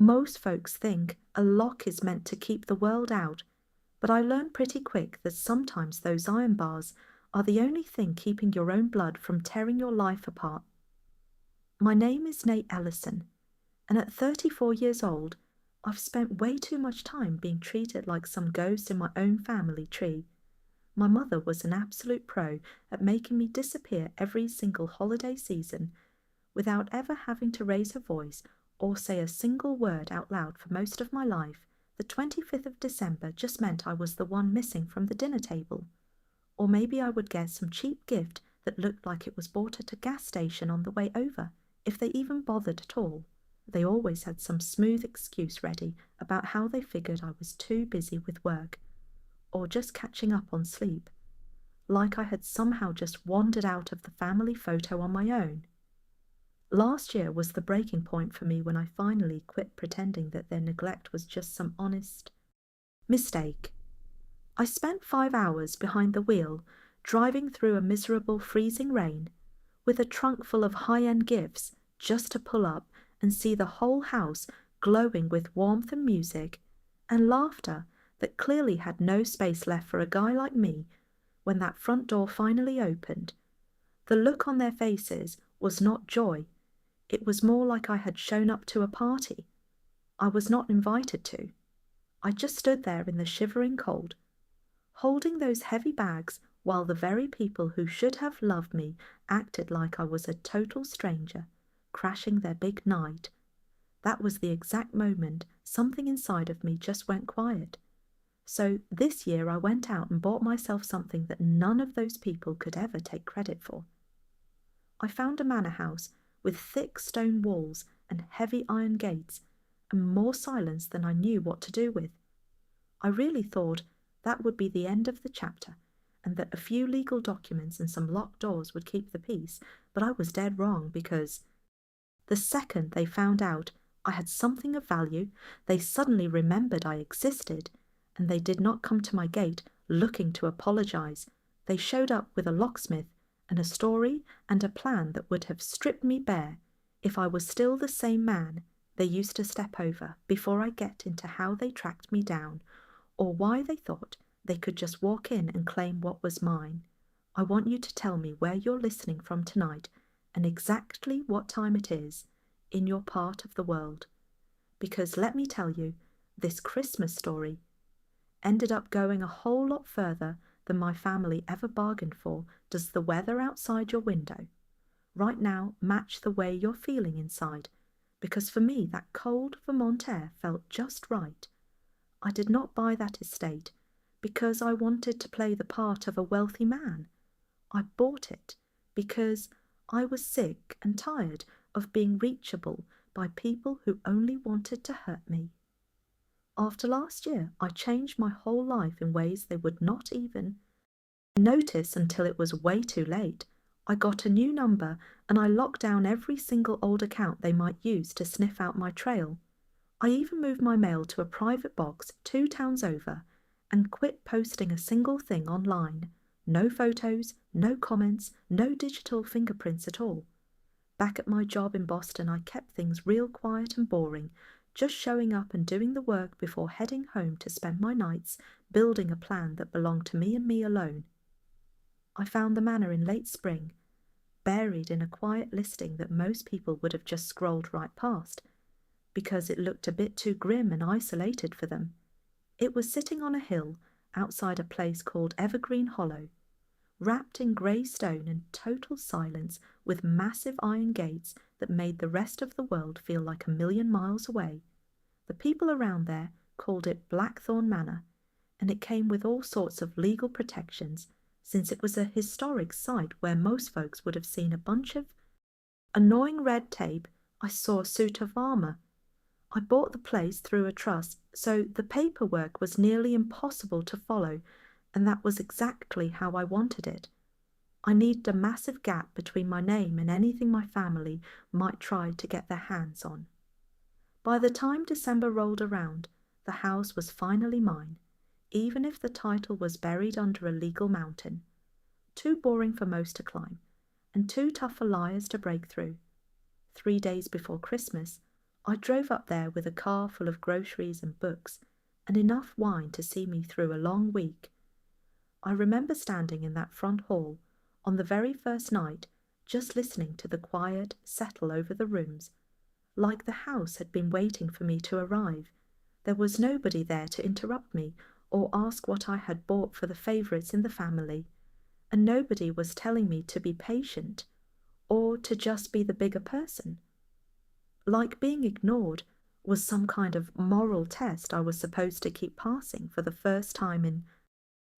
Most folks think a lock is meant to keep the world out, but I learned pretty quick that sometimes those iron bars are the only thing keeping your own blood from tearing your life apart. My name is Nate Ellison, and at 34 years old, I've spent way too much time being treated like some ghost in my own family tree. My mother was an absolute pro at making me disappear every single holiday season without ever having to raise her voice or say a single word out loud for most of my life. The 25th of December just meant I was the one missing from the dinner table. Or maybe I would get some cheap gift that looked like it was bought at a gas station on the way over, if they even bothered at all. They always had some smooth excuse ready about how they figured I was too busy with work, or just catching up on sleep, like I had somehow just wandered out of the family photo on my own. Last year was the breaking point for me when I finally quit pretending that their neglect was just some honest mistake. I spent 5 hours behind the wheel, driving through a miserable freezing rain, with a trunk full of high-end gifts just to pull up and see the whole house glowing with warmth and music and laughter that clearly had no space left for a guy like me when that front door finally opened. The look on their faces was not joy. It was more like I had shown up to a party I was not invited to. I just stood there in the shivering cold, holding those heavy bags while the very people who should have loved me acted like I was a total stranger, crashing their big night. That was the exact moment something inside of me just went quiet. So this year I went out and bought myself something that none of those people could ever take credit for. I found a manor house with thick stone walls and heavy iron gates, and more silence than I knew what to do with. I really thought that would be the end of the chapter, and that a few legal documents and some locked doors would keep the peace, but I was dead wrong, because the second they found out I had something of value, they suddenly remembered I existed, and they did not come to my gate looking to apologize. They showed up with a locksmith and a story and a plan that would have stripped me bare if I was still the same man they used to step over before I get into how they tracked me down, or why they thought they could just walk in and claim what was mine. I want you to tell me where you're listening from tonight and exactly what time it is in your part of the world. Because let me tell you, this Christmas story ended up going a whole lot further than my family ever bargained for. Does the weather outside your window right now match the way you're feeling inside? Because for me, that cold Vermont air felt just right. I did not buy that estate because I wanted to play the part of a wealthy man. I bought it because I was sick and tired of being reachable by people who only wanted to hurt me. After last year, I changed my whole life in ways they would not even notice until it was way too late. I got a new number and I locked down every single old account they might use to sniff out my trail. I even moved my mail to a private box 2 towns over and quit posting a single thing online. No photos, no comments, no digital fingerprints at all. Back at my job in Boston, I kept things real quiet and boring, just showing up and doing the work before heading home to spend my nights building a plan that belonged to me and me alone. I found the manor in late spring, buried in a quiet listing that most people would have just scrolled right past, because it looked a bit too grim and isolated for them. It was sitting on a hill outside a place called Evergreen Hollow, wrapped in grey stone and total silence, with massive iron gates that made the rest of the world feel like a million miles away. The people around there called it Blackthorn Manor, and it came with all sorts of legal protections, since it was a historic site where most folks would have seen a bunch of annoying red tape. I saw a suit of armour. I bought the place through a trust, so the paperwork was nearly impossible to follow, and that was exactly how I wanted it. I needed a massive gap between my name and anything my family might try to get their hands on. By the time December rolled around, the house was finally mine, even if the title was buried under a legal mountain. Too boring for most to climb, and too tough for liars to break through. 3 days before Christmas, I drove up there with a car full of groceries and books, and enough wine to see me through a long week. I remember standing in that front hall on the very first night, just listening to the quiet settle over the rooms, like the house had been waiting for me to arrive. There was nobody there to interrupt me or ask what I had bought for the favourites in the family, and nobody was telling me to be patient or to just be the bigger person. Like being ignored was some kind of moral test I was supposed to keep passing for the first time in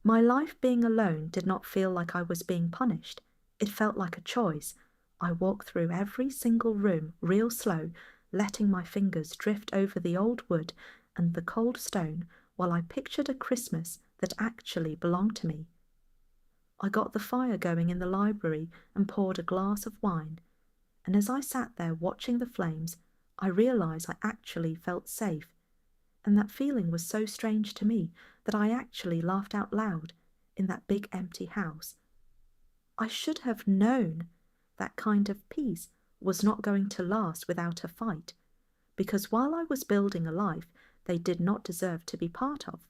my life. Being alone did not feel like I was being punished. It felt like a choice. I walked through every single room real slow, letting my fingers drift over the old wood and the cold stone while I pictured a Christmas that actually belonged to me. I got the fire going in the library and poured a glass of wine, and as I sat there watching the flames, I realized I actually felt safe, and that feeling was so strange to me that I actually laughed out loud in that big empty house. I should have known that kind of peace was not going to last without a fight, because while I was building a life they did not deserve to be part of,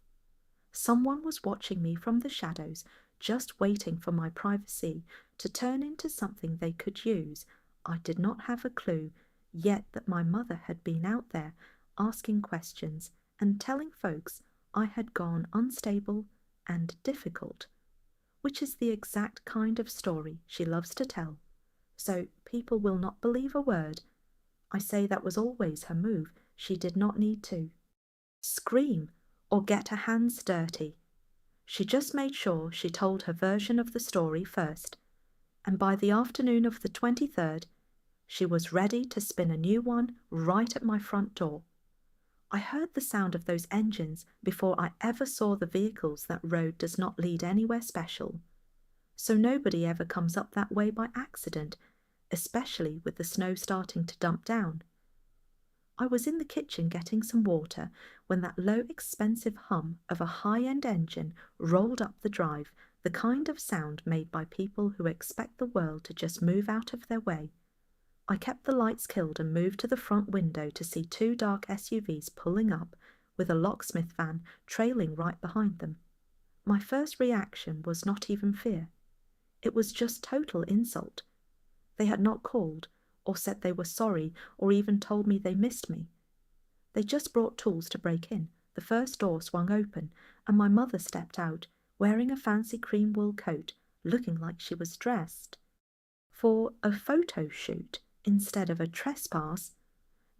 someone was watching me from the shadows, just waiting for my privacy to turn into something they could use. I did not have a clue yet that my mother had been out there asking questions and telling folks I had gone unstable and difficult, which is the exact kind of story she loves to tell, so people will not believe a word. I say that was always her move. She did not need to scream or get her hands dirty. She just made sure she told her version of the story first, and by the afternoon of the 23rd, she was ready to spin a new one right at my front door. I heard the sound of those engines before I ever saw the vehicles. That road does not lead anywhere special, so nobody ever comes up that way by accident, especially with the snow starting to dump down. I was in the kitchen getting some water when that low, expensive hum of a high-end engine rolled up the drive, the kind of sound made by people who expect the world to just move out of their way. I kept the lights killed and moved to the front window to see two dark SUVs pulling up, with a locksmith van trailing right behind them. My first reaction was not even fear. It was just total insult. They had not called, or said they were sorry, or even told me they missed me. They just brought tools to break in. The first door swung open, and my mother stepped out, wearing a fancy cream wool coat, looking like she was dressed for a photo shoot instead of a trespass.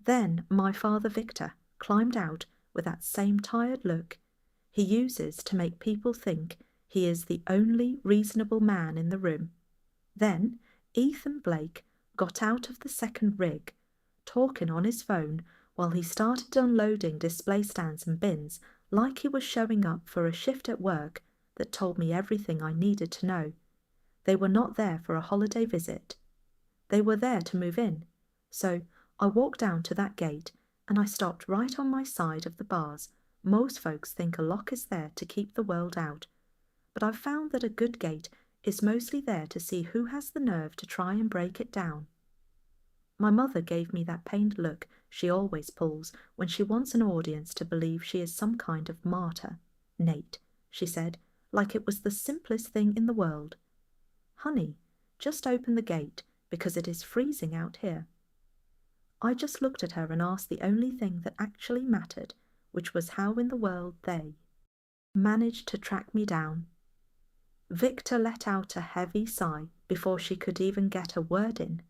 Then my father Victor climbed out with that same tired look he uses to make people think he is the only reasonable man in the room. Then Ethan Blake got out of the second rig, talking on his phone while he started unloading display stands and bins like he was showing up for a shift at work. That told me everything I needed to know. They were not there for a holiday visit. They were there to move in. So I walked down to that gate and I stopped right on my side of the bars. Most folks think a lock is there to keep the world out, but I've found that a good gate is mostly there to see who has the nerve to try and break it down. My mother gave me that pained look she always pulls when she wants an audience to believe she is some kind of martyr. "Nate," she said, like it was the simplest thing in the world. "Honey, just open the gate, because it is freezing out here." I just looked at her and asked the only thing that actually mattered, which was how in the world they managed to track me down. Victor let out a heavy sigh before she could even get a word in,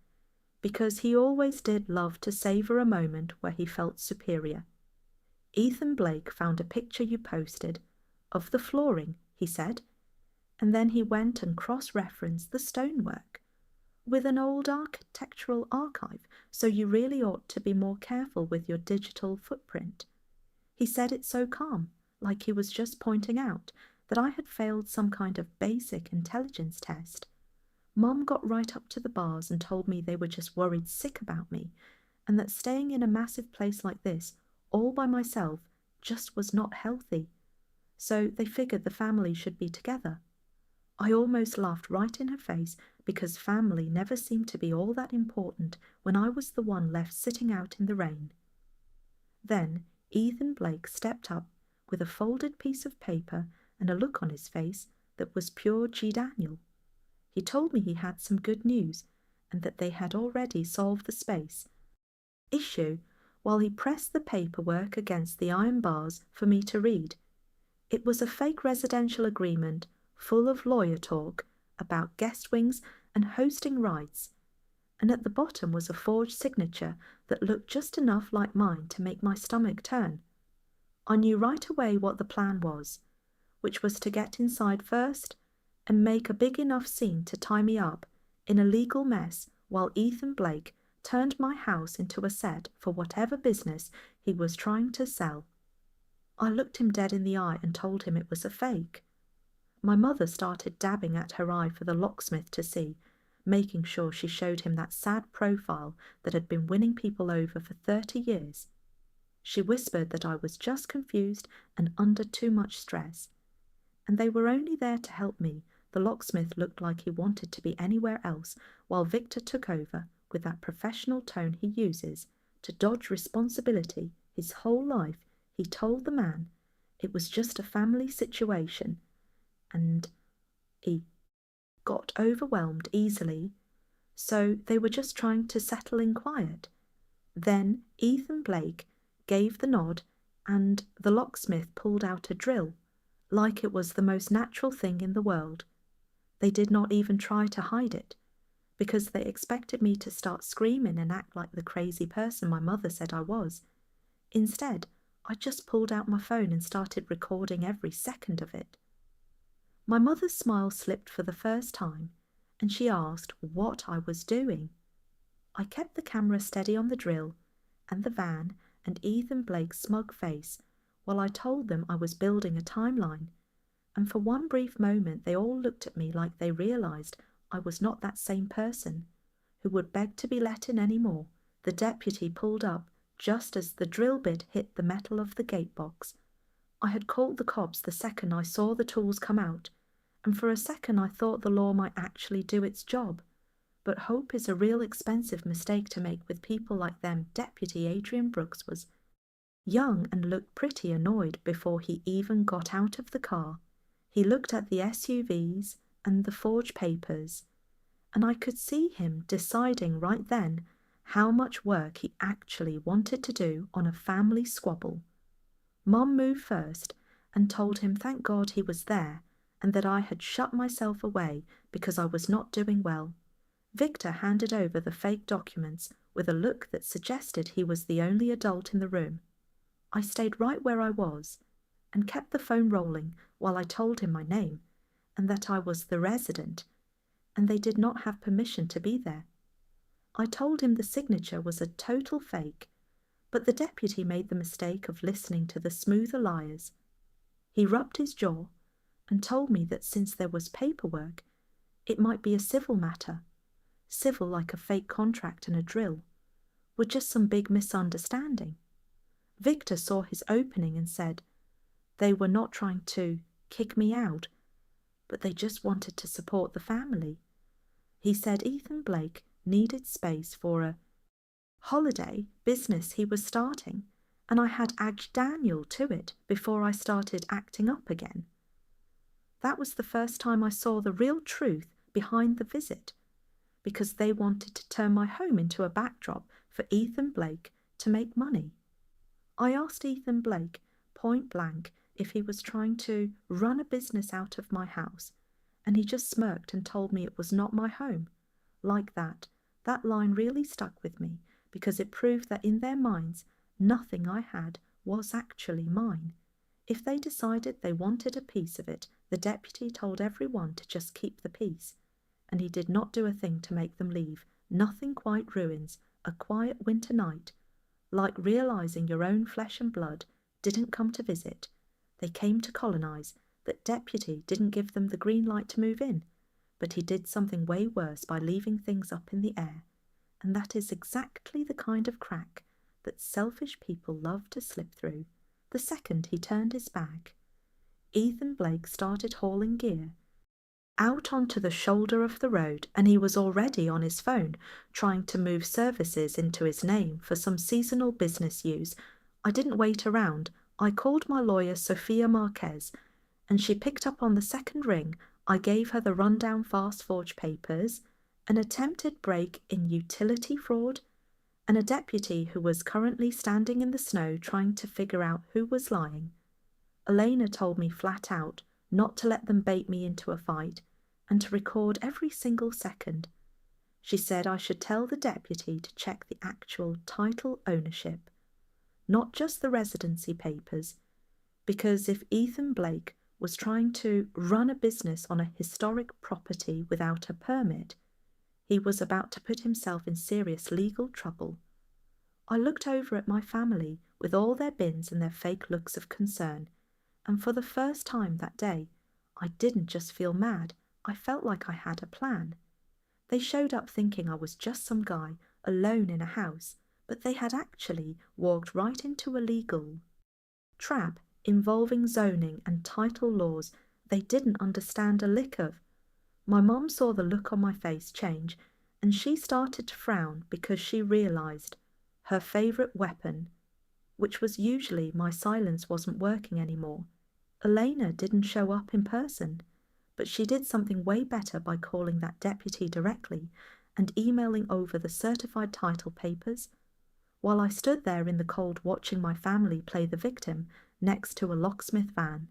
because he always did love to savour a moment where he felt superior. "Ethan Blake found a picture you posted of the flooring," he said, and then he went and cross-referenced the stonework with an old architectural archive, so you really ought to be more careful with your digital footprint. He said it so calm, like he was just pointing out that I had failed some kind of basic intelligence test. Mom got right up to the bars and told me they were just worried sick about me, and that staying in a massive place like this, all by myself, just was not healthy. So they figured the family should be together. I almost laughed right in her face, because family never seemed to be all that important when I was the one left sitting out in the rain. Then Ethan Blake stepped up with a folded piece of paper and a look on his face that was pure G. Daniel. He told me he had some good news and that they had already solved the space issue while he pressed the paperwork against the iron bars for me to read. It was a fake residential agreement full of lawyer talk about guest wings and hosting rights, and at the bottom was a forged signature that looked just enough like mine to make my stomach turn. I knew right away what the plan was, which was to get inside first and make a big enough scene to tie me up in a legal mess while Ethan Blake turned my house into a set for whatever business he was trying to sell. I looked him dead in the eye and told him it was a fake. My mother started dabbing at her eye for the locksmith to see, making sure she showed him that sad profile that had been winning people over for 30 years. She whispered that I was just confused and under too much stress. And they were only there to help me. The locksmith looked like he wanted to be anywhere else, while Victor took over with that professional tone he uses to dodge responsibility his whole life. He told the man it was just a family situation, and he got overwhelmed easily, so they were just trying to settle in quiet. Then Ethan Blake gave the nod, and the locksmith pulled out a drill, like it was the most natural thing in the world. They did not even try to hide it, because they expected me to start screaming and act like the crazy person my mother said I was. Instead, I just pulled out my phone and started recording every second of it. My mother's smile slipped for the first time, and she asked what I was doing. I kept the camera steady on the drill and the van and Ethan Blake's smug face while I told them I was building a timeline, and for one brief moment they all looked at me like they realized I was not that same person who would beg to be let in any more. The deputy pulled up just as the drill bit hit the metal of the gate box. I had called the cops the second I saw the tools come out, and for a second I thought the law might actually do its job. But hope is a real expensive mistake to make with people like them. Deputy Adrian Brooks was young and looked pretty annoyed before he even got out of the car. He looked at the SUVs and the forged papers, and I could see him deciding right then how much work he actually wanted to do on a family squabble. Mom moved first and told him thank God he was there and that I had shut myself away because I was not doing well. Victor handed over the fake documents with a look that suggested he was the only adult in the room. I stayed right where I was and kept the phone rolling while I told him my name and that I was the resident, and they did not have permission to be there. I told him the signature was a total fake, but the deputy made the mistake of listening to the smoother liars. He rubbed his jaw and told me that since there was paperwork, it might be a civil matter, civil like a fake contract and a drill, with just some big misunderstanding. Victor saw his opening and said they were not trying to kick me out, but they just wanted to support the family. He said Ethan Blake needed space for a holiday business he was starting, and I had added Daniel to it before I started acting up again. That was the first time I saw the real truth behind the visit, because they wanted to turn my home into a backdrop for Ethan Blake to make money. I asked Ethan Blake point blank if he was trying to run a business out of my house, and he just smirked and told me it was not my home. Like that line really stuck with me because it proved that in their minds, nothing I had was actually mine. If they decided they wanted a piece of it, the deputy told everyone to just keep the peace, and he did not do a thing to make them leave. Nothing quite ruins a quiet winter night, like realizing your own flesh and blood didn't come to visit. They came to colonize. That deputy didn't give them the green light to move in, but he did something way worse by leaving things up in the air, and that is exactly the kind of crack that selfish people love to slip through. The second he turned his back, Ethan Blake started hauling gear out onto the shoulder of the road, and he was already on his phone trying to move services into his name for some seasonal business use I didn't wait around. I called my lawyer, Sophia Marquez, and she picked up on the second ring. I gave her the rundown fast forge papers, an attempted break in utility fraud, and a deputy who was currently standing in the snow trying to figure out who was lying. Elena told me flat out not to let them bait me into a fight and to record every single second. She said I should tell the deputy to check the actual title ownership, not just the residency papers, because if Ethan Blake was trying to run a business on a historic property without a permit, he was about to put himself in serious legal trouble. I looked over at my family with all their bins and their fake looks of concern, and for the first time that day, I didn't just feel mad, I felt like I had a plan. They showed up thinking I was just some guy alone in a house, but they had actually walked right into a legal trap involving zoning and title laws they didn't understand a lick of. My mom saw the look on my face change, and she started to frown because she realized her favourite weapon, which was usually my silence, wasn't working anymore. Elena didn't show up in person, but she did something way better by calling that deputy directly and emailing over the certified title papers, while I stood there in the cold watching my family play the victim next to a locksmith van.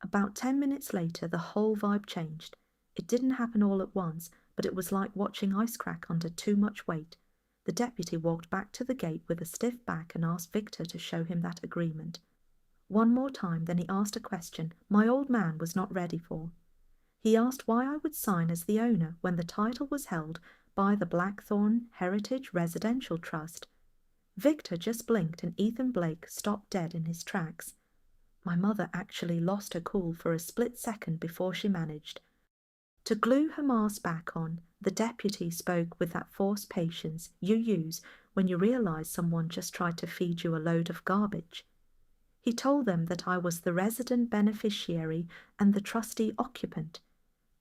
About 10 minutes later, the whole vibe changed. It didn't happen all at once, but it was like watching ice crack under too much weight. The deputy walked back to the gate with a stiff back and asked Victor to show him that agreement. One more time, then he asked a question my old man was not ready for. He asked why I would sign as the owner when the title was held by the Blackthorn Heritage Residential Trust. Victor just blinked and Ethan Blake stopped dead in his tracks. My mother actually lost her cool for a split second before she managed to glue her mask back on. The deputy spoke with that forced patience you use when you realize someone just tried to feed you a load of garbage. He told them that I was the resident beneficiary and the trustee occupant,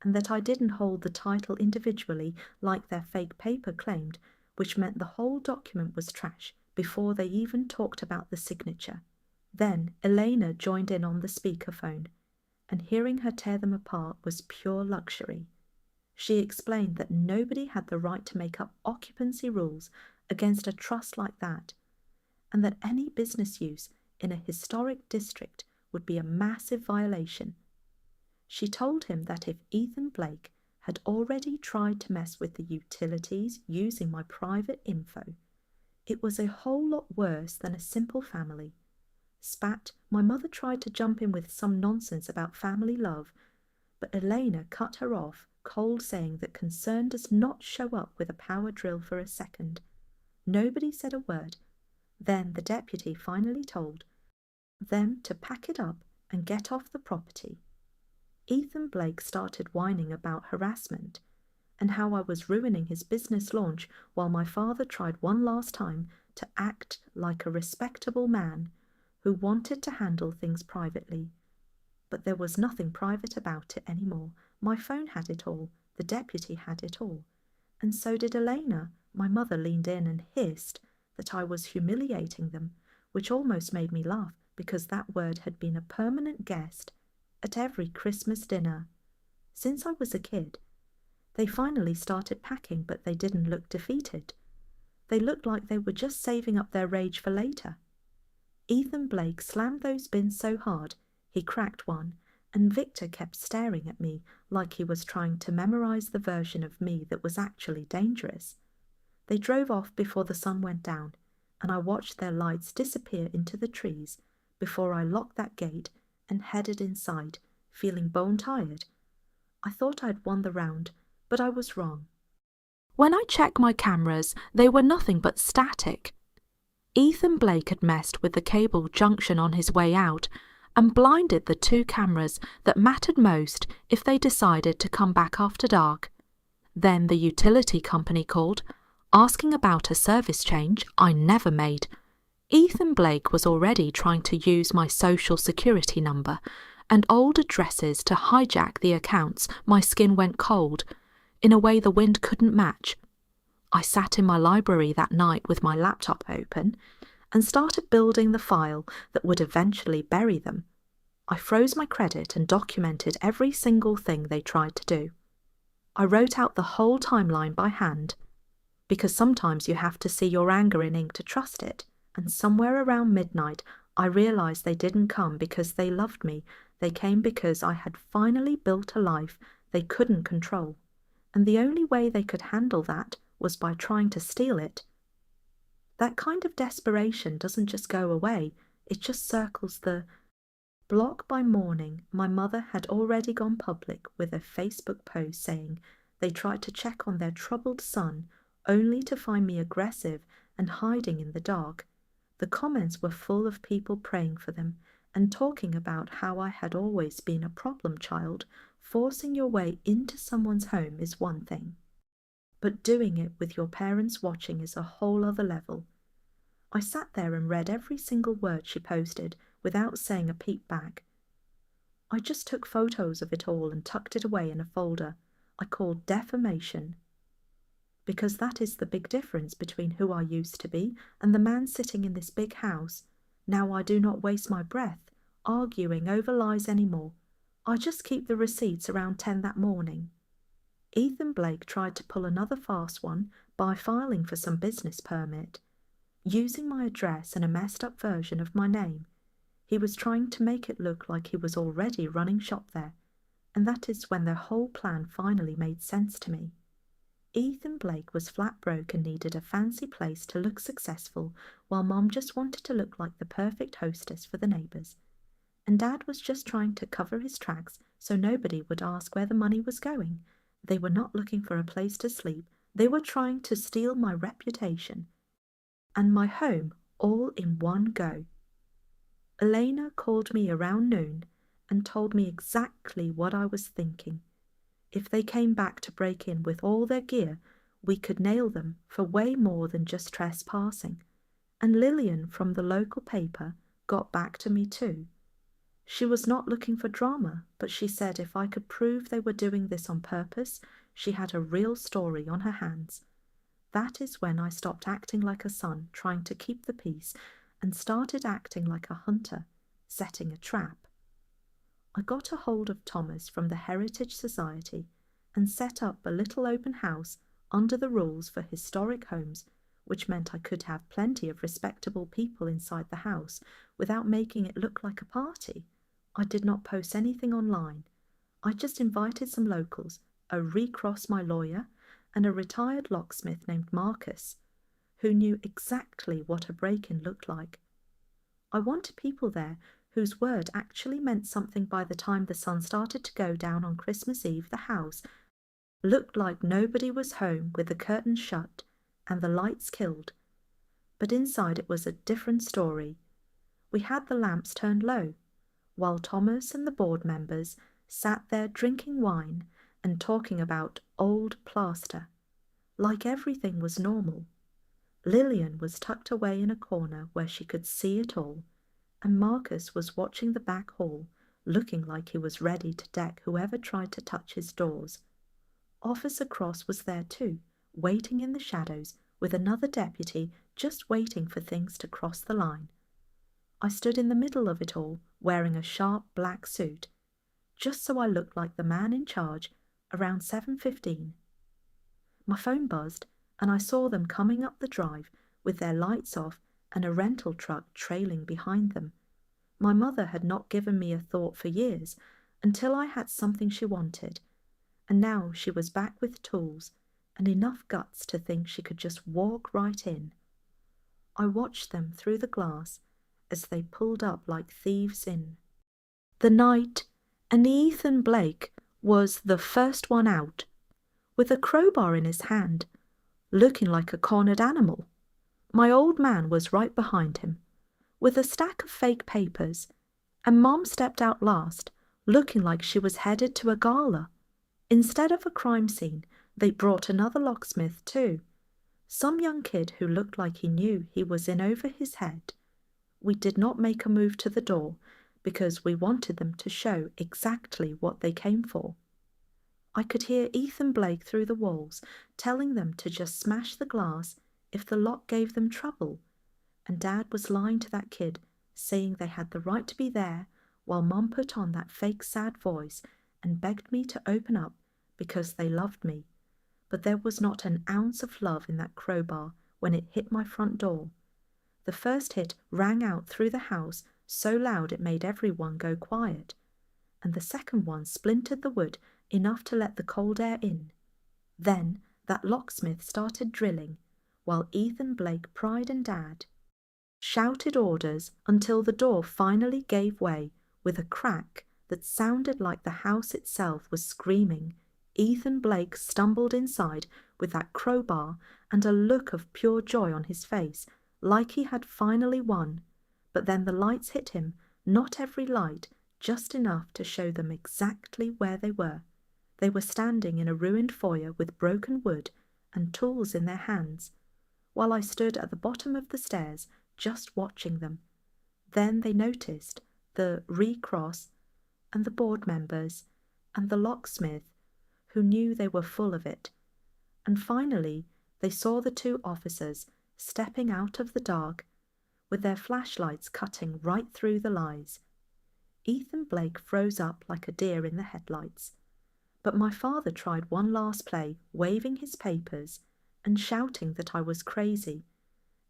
and that I didn't hold the title individually like their fake paper claimed, which meant the whole document was trash before they even talked about the signature. Then Elena joined in on the speakerphone, and hearing her tear them apart was pure luxury. She explained that nobody had the right to make up occupancy rules against a trust like that, and that any business use in a historic district would be a massive violation. She told him that if Ethan Blake had already tried to mess with the utilities using my private info, it was a whole lot worse than a simple family. Spat, my mother tried to jump in with some nonsense about family love, but Elena cut her off cold, saying that concern does not show up with a power drill for a second. Nobody said a word. Then the deputy finally told them to pack it up and get off the property. Ethan Blake started whining about harassment and how I was ruining his business launch while my father tried one last time to act like a respectable man who wanted to handle things privately. But there was nothing private about it anymore. My phone had it all, the deputy had it all, and so did Elena. My mother leaned in and hissed that I was humiliating them, which almost made me laugh because that word had been a permanent guest at every Christmas dinner since I was a kid. They finally started packing, but they didn't look defeated. They looked like they were just saving up their rage for later. Ethan Blake slammed those bins so hard he cracked one, and Victor kept staring at me like he was trying to memorize the version of me that was actually dangerous. They drove off before the sun went down, and I watched their lights disappear into the trees before I locked that gate and headed inside, feeling bone-tired. I thought I'd won the round, but I was wrong. When I checked my cameras, they were nothing but static. Ethan Blake had messed with the cable junction on his way out and blinded the two cameras that mattered most if they decided to come back after dark. Then the utility company called, asking about a service change I never made. Ethan Blake was already trying to use my social security number and old addresses to hijack the accounts. My skin went cold, in a way the wind couldn't match. I sat in my library that night with my laptop open, and started building the file that would eventually bury them. I froze my credit and documented every single thing they tried to do. I wrote out the whole timeline by hand, because sometimes you have to see your anger in ink to trust it, and somewhere around midnight I realized they didn't come because they loved me. They came because I had finally built a life they couldn't control, and the only way they could handle that was by trying to steal it. That kind of desperation doesn't just go away, it just circles the block. By morning, my mother had already gone public with a Facebook post saying they tried to check on their troubled son only to find me aggressive and hiding in the dark. The comments were full of people praying for them and talking about how I had always been a problem child. Forcing your way into someone's home is one thing, but doing it with your parents watching is a whole other level. I sat there and read every single word she posted without saying a peep back. I just took photos of it all and tucked it away in a folder I called defamation, because that is the big difference between who I used to be and the man sitting in this big house. Now I do not waste my breath arguing over lies anymore. I just keep the receipts around 10 that morning. Ethan Blake tried to pull another fast one by filing for some business permit, using my address and a messed up version of my name. He was trying to make it look like he was already running shop there, and that is when their whole plan finally made sense to me. Ethan Blake was flat broke and needed a fancy place to look successful, while Mom just wanted to look like the perfect hostess for the neighbours. And Dad was just trying to cover his tracks so nobody would ask where the money was going. They were not looking for a place to sleep, they were trying to steal my reputation and my home all in one go. Elena called me around noon and told me exactly what I was thinking. If they came back to break in with all their gear, we could nail them for way more than just trespassing. And Lillian from the local paper got back to me too. She was not looking for drama, but she said if I could prove they were doing this on purpose, she had a real story on her hands. That is when I stopped acting like a son trying to keep the peace and started acting like a hunter, setting a trap. I got a hold of Thomas from the Heritage Society and set up a little open house under the rules for historic homes, which meant I could have plenty of respectable people inside the house without making it look like a party. I did not post anything online. I just invited some locals, a recross my lawyer, and a retired locksmith named Marcus, who knew exactly what a break-in looked like. I wanted people there whose word actually meant something. By the time the sun started to go down on Christmas Eve, the house looked like nobody was home with the curtains shut and the lights killed. But inside it was a different story. We had the lamps turned low, while Thomas and the board members sat there drinking wine and talking about old plaster, like everything was normal. Lillian was tucked away in a corner where she could see it all, and Marcus was watching the back hall, looking like he was ready to deck whoever tried to touch his doors. Officer Cross was there too, waiting in the shadows with another deputy, just waiting for things to cross the line. I stood in the middle of it all, wearing a sharp black suit, just so I looked like the man in charge. Around 7:15. My phone buzzed, and I saw them coming up the drive with their lights off and a rental truck trailing behind them. My mother had not given me a thought for years until I had something she wanted, and now she was back with tools and enough guts to think she could just walk right in. I watched them through the glass as they pulled up like thieves in the night, and Ethan Blake was the first one out, with a crowbar in his hand, looking like a cornered animal. My old man was right behind him, with a stack of fake papers, and Mom stepped out last, looking like she was headed to a gala. Instead of a crime scene, they brought another locksmith too, some young kid who looked like he knew he was in over his head. We did not make a move to the door because we wanted them to show exactly what they came for. I could hear Ethan Blake through the walls, telling them to just smash the glass if the lock gave them trouble, And Dad was lying to that kid, saying they had the right to be there, while Mum put on that fake sad voice and begged me to open up because they loved me. But there was not an ounce of love in that crowbar when it hit my front door. The first hit rang out through the house so loud it made everyone go quiet, and the second one splintered the wood enough to let the cold air in. Then that locksmith started drilling, while Ethan Blake, Pride and Dad shouted orders until the door finally gave way with a crack that sounded like the house itself was screaming. Ethan Blake stumbled inside with that crowbar and a look of pure joy on his face, like he had finally won. But then the lights hit him, not every light, just enough to show them exactly where they were. They were standing in a ruined foyer with broken wood and tools in their hands, while I stood at the bottom of the stairs just watching them. Then they noticed the recross and the board members and the locksmith, who knew they were full of it. And finally they saw the two officers stepping out of the dark with their flashlights cutting right through the lies. Ethan Blake froze up like a deer in the headlights. But my father tried one last play, waving his papers and shouting that I was crazy,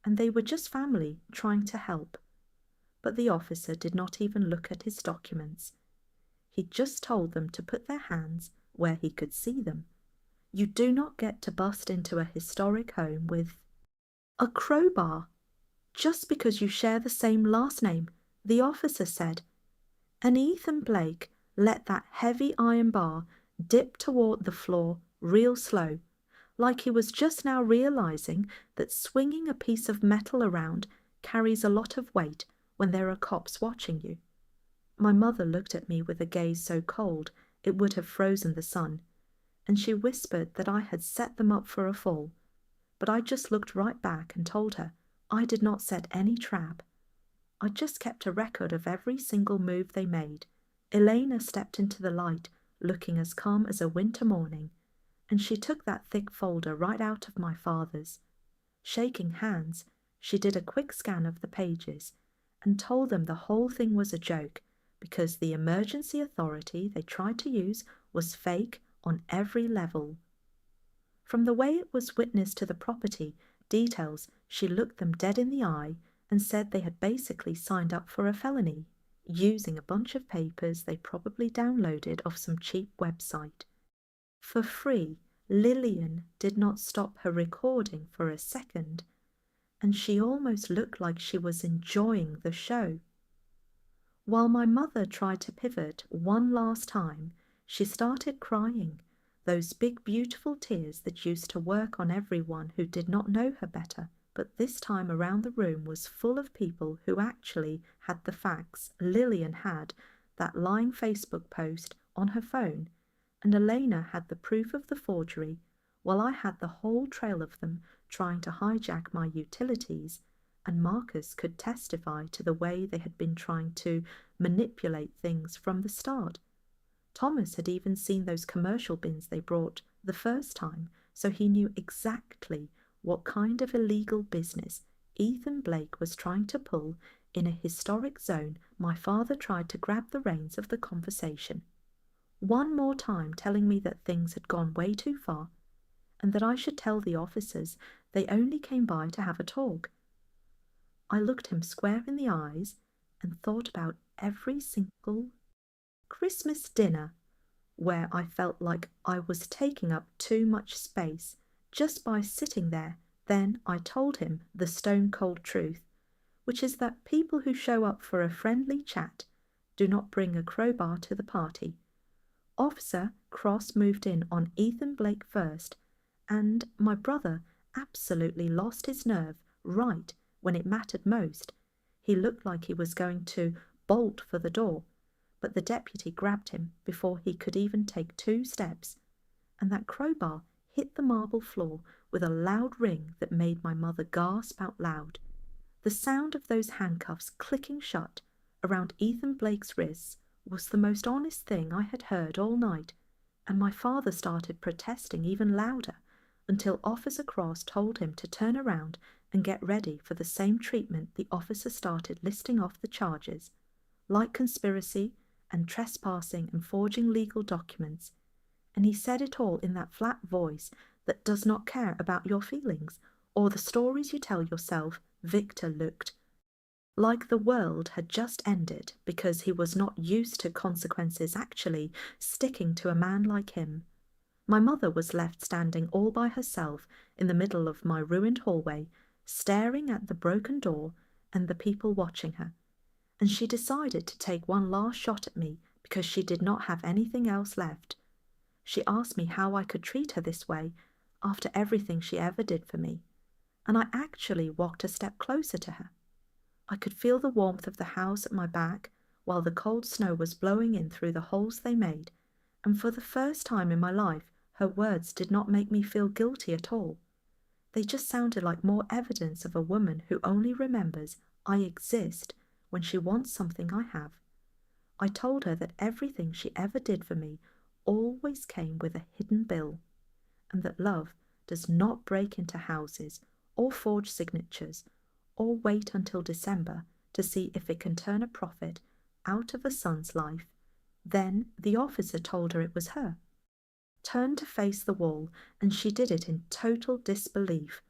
and they were just family trying to help. But the officer did not even look at his documents. He just told them to put their hands where he could see them. You do not get to bust into a historic home with a crowbar just because you share the same last name, the officer said. And Ethan Blake let that heavy iron bar dip toward the floor real slow, like he was just now realizing that swinging a piece of metal around carries a lot of weight when there are cops watching you. My mother looked at me with a gaze so cold it would have frozen the sun, and she whispered that I had set them up for a fall. But I just looked right back and told her I did not set any trap. I just kept a record of every single move they made. Elena stepped into the light, looking as calm as a winter morning, and she took that thick folder right out of my father's. Shaking hands, she did a quick scan of the pages and told them the whole thing was a joke because the emergency authority they tried to use was fake on every level. From the way it was witnessed to the property details, she looked them dead in the eye and said they had basically signed up for a felony, using a bunch of papers they probably downloaded off some cheap website. For free, Lillian did not stop her recording for a second, and she almost looked like she was enjoying the show. While my mother tried to pivot one last time, she started crying, those big beautiful tears that used to work on everyone who did not know her better. But this time around the room was full of people who actually had the facts. Lillian had that lying Facebook post on her phone, and Elena had the proof of the forgery, while I had the whole trail of them trying to hijack my utilities, and Marcus could testify to the way they had been trying to manipulate things from the start. Thomas had even seen those commercial bins they brought the first time, so he knew exactly what kind of illegal business Ethan Blake was trying to pull in a historic zone. My father tried to grab the reins of the conversation, one more time telling me that things had gone way too far, and that I should tell the officers they only came by to have a talk. I looked him square in the eyes and thought about every single Christmas dinner where I felt like I was taking up too much space just by sitting there. Then I told him the stone-cold truth, which is that people who show up for a friendly chat do not bring a crowbar to the party. Officer Cross moved in on Ethan Blake first, and my brother absolutely lost his nerve right when it mattered most. He looked like he was going to bolt for the door, but the deputy grabbed him before he could even take 2 steps, and that crowbar hit the marble floor with a loud ring that made my mother gasp out loud. The sound of those handcuffs clicking shut around Ethan Blake's wrists was the most honest thing I had heard all night, and my father started protesting even louder until Officer Cross told him to turn around and get ready for the same treatment the officer started listing off the charges, like conspiracy and trespassing and forging legal documents, and he said it all in that flat voice that does not care about your feelings or the stories you tell yourself. Victor looked like the world had just ended because he was not used to consequences actually sticking to a man like him. My mother was left standing all by herself in the middle of my ruined hallway, staring at the broken door and the people watching her, and she decided to take one last shot at me because she did not have anything else left. She asked me how I could treat her this way after everything she ever did for me, and I actually walked a step closer to her. I could feel the warmth of the house at my back while the cold snow was blowing in through the holes they made, and for the first time in my life her words did not make me feel guilty at all. They just sounded like more evidence of a woman who only remembers I exist when she wants something I have. I told her that everything she ever did for me always came with a hidden bill, and that love does not break into houses or forge signatures or wait until December to see if it can turn a profit out of a son's life. Then the officer told her it was her. Turned to face the wall, and she did it in total disbelief,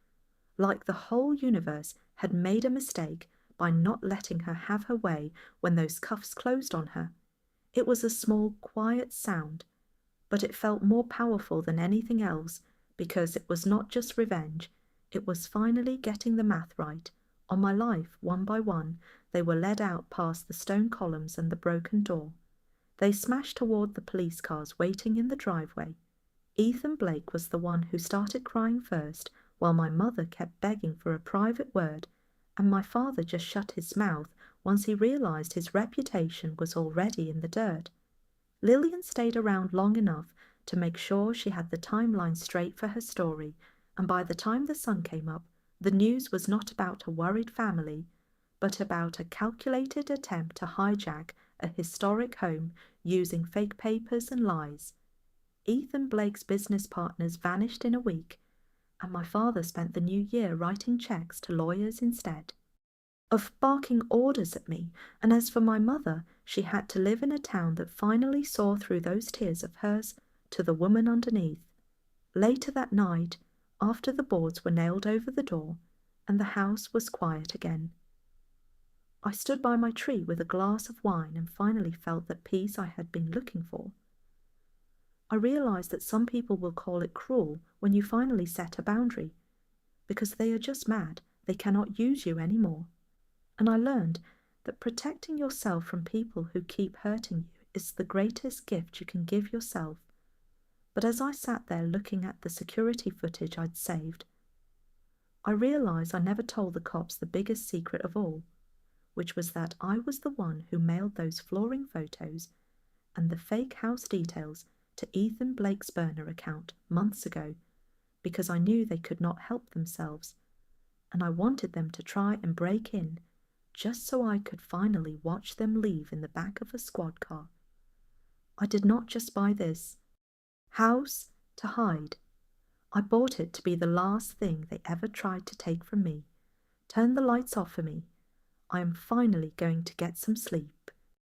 like the whole universe had made a mistake by not letting her have her way when those cuffs closed on her. It was a small, quiet sound, but it felt more powerful than anything else because it was not just revenge, it was finally getting the math right. On my life, one by one, they were led out past the stone columns and the broken door. They smashed toward the police cars waiting in the driveway. Ethan Blake was the one who started crying first, while my mother kept begging for a private word, and my father just shut his mouth once he realized his reputation was already in the dirt. Lillian stayed around long enough to make sure she had the timeline straight for her story, and by the time the sun came up, the news was not about a worried family, but about a calculated attempt to hijack a historic home using fake papers and lies. Ethan Blake's business partners vanished in a week, and my father spent the new year writing checks to lawyers instead of barking orders at me, and as for my mother, she had to live in a town that finally saw through those tears of hers to the woman underneath. Later that night, after the boards were nailed over the door, and the house was quiet again, I stood by my tree with a glass of wine and finally felt that peace I had been looking for. I realized that some people will call it cruel when you finally set a boundary, because they are just mad they cannot use you anymore. And I learned that protecting yourself from people who keep hurting you is the greatest gift you can give yourself. But as I sat there looking at the security footage I'd saved, I realized I never told the cops the biggest secret of all, which was that I was the one who mailed those flooring photos and the fake house details to Ethan Blake's burner account months ago, because I knew they could not help themselves, and I wanted them to try and break in, just so I could finally watch them leave in the back of a squad car. I did not just buy this house to hide. I bought it to be the last thing they ever tried to take from me. Turn the lights off for me. I am finally going to get some sleep.